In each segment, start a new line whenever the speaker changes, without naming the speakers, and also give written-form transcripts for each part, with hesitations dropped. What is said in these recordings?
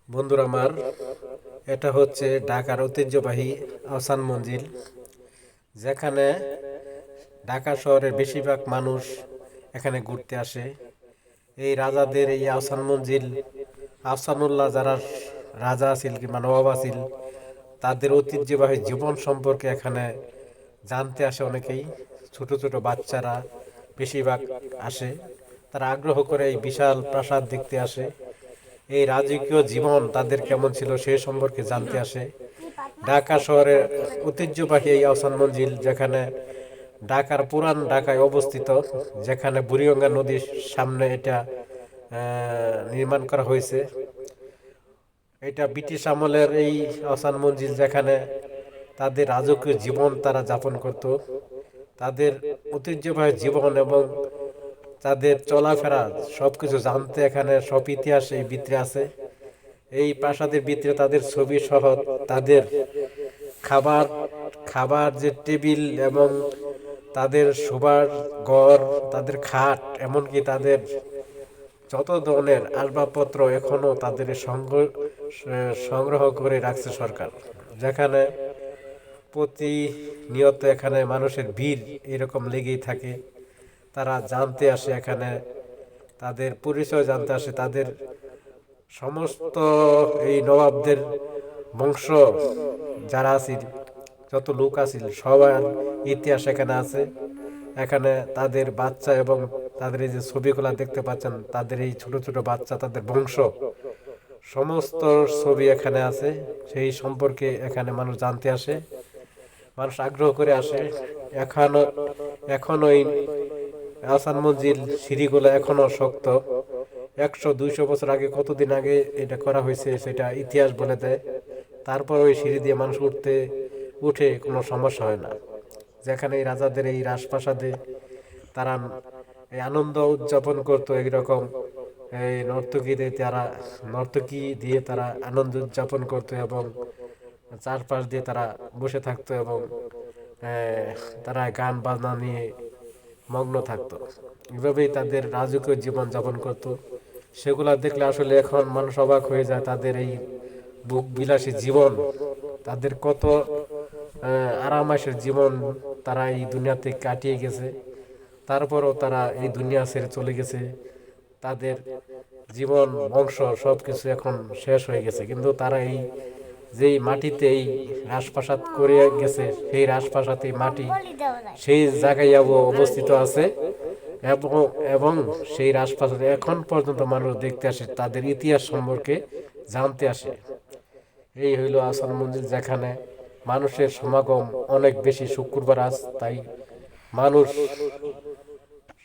বন্ধুরা আমার, এটা হচ্ছে ঢাকার ঐতিহ্যবাহী আহসান মঞ্জিল, যেখানে ঢাকা শহরের বেশিরভাগ মানুষ এখানে ঘুরতে আসে। এই রাজাদের এই আহসান মঞ্জিল, আহসানুল্লাহ যারা রাজা আছিল কিংবা নবাব আছিল, তাদের ঐতিহ্যবাহী জীবন সম্পর্কে এখানে জানতে আসে অনেকেই। ছোট ছোট বাচ্চারা বেশিরভাগ আসে, তারা আগ্রহ করে এই বিশাল প্রাসাদ দেখতে আসে। এই রাজকীয় জীবন তাদের কেমন ছিল সে সম্পর্কে জানতে আসে। ঢাকা শহরের ঐতিহ্যবাহী এই আহসান মঞ্জিল, যেখানে ঢাকার পুরান ঢাকায় অবস্থিত, যেখানে বুড়িগঙ্গা নদীর সামনে এটা নির্মাণ করা হয়েছে। এটা ব্রিটিশ আমলের এই আহসান মঞ্জিল, যেখানে তাদের রাজকীয় জীবন তারা যাপন করত। তাদের ঐতিহ্যবাহী জীবন এবং তাদের চলাফেরা সবকিছু জানতে এখানে সব ইতিহাস এই ভিতরে আছে। এই প্রাসাদের ভিতরে তাদের ছবি সহ তাদের খাবার খাবার যে টেবিল এবং তাদের শোবার ঘর, তাদের খাট, এমনকি তাদের যত ধরনের আসবাবপত্র এখনো তাদের সংগ্রহ করে রাখছে সরকার। যেখানে প্রতিনিয়ত এখানে মানুষের ভিড় এরকম লেগেই থাকে। তারা জানতে আসে এখানে, তাদের পরিচয় জানতে আসে। তাদের সমস্ত এই নবাবদের বংশ যারা আছিল, যত লোক আছিল, সবার ইতিহাস এখানে আছে। এখানে তাদের বাচ্চা এবং তাদের এই যে ছবিগুলা দেখতে পাচ্ছেন, তাদের এই ছোট ছোট বাচ্চা, তাদের বংশ সমস্ত ছবি এখানে আছে। সেই সম্পর্কে এখানে মানুষ জানতে আসে, মানুষ আগ্রহ করে আসে। এখনো এখনো এই আহসান মঞ্জিল সিঁড়িগুলো এখনো শক্ত। 100-200 বছর আগে, কতদিন আগে এটা করা হয়েছে সেটা ইতিহাস বলে দেয়। তারপর ওই সিঁড়ি দিয়ে মানুষ উঠে কোনো সমস্যা হয় না। যেখানে এই রাজাদের এই রাজপ্রাসাদে তারা এই আনন্দ উদযাপন করতো, এইরকম এই নর্তকী দিয়ে তারা আনন্দ উদযাপন করতো এবং চারপাশ দিয়ে তারা বসে থাকতো এবং তারা গান বাজনা নিয়ে মগ্ন থাকতো। এভাবেই তাদের রাজকীয় জীবন যাপন করত। সেগুলা দেখলে আসলে এখন মানুষ অবাক হয়ে যায়। তাদের এই বুক বিলাসী জীবন, তাদের কত আরামাসের জীবন তারা এই দুনিয়াতে কাটিয়ে গেছে। তারপরও তারা এই দুনিয়া ছেড়ে চলে গেছে। তাদের জীবন, বংশ সবকিছু এখন শেষ হয়ে গেছে, কিন্তু তারা এই যেই মাটিতে এই রাজপ্রাসাদ করে গেছে, সেই রাজপ্রাসাদ, এই মাটি সেই জায়গায় অবস্থিত আছে। এবং এবং সেই রাজপ্রাসাদে এখন পর্যন্ত মানুষ দেখতে আসে, তাদের ইতিহাস সম্পর্কে জানতে আসে। এই হইল আহসান মঞ্জিল, যেখানে মানুষের সমাগম অনেক বেশি। শুক্রবার আজ তাই মানুষ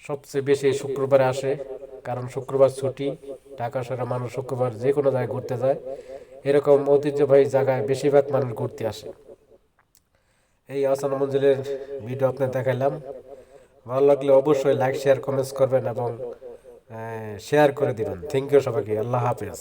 সবচেয়ে বেশি শুক্রবারে আসে, কারণ শুক্রবার ছুটি। ঢাকা শহরে মানুষ শুক্রবার যে কোনো জায়গায় ঘুরতে যায়। এরকম ঐতিহ্যবাহী জায়গায় বেশিরভাগ মানুষ ঘুরতে আসে। এই আহসান মঞ্জিলের ভিডিও আপনার দেখাইলাম। ভালো লাগলে অবশ্যই লাইক, শেয়ার, কমেন্টস করবেন এবং শেয়ার করে দিবেন। থ্যাংক ইউ সবাইকে। আল্লাহ হাফেজ।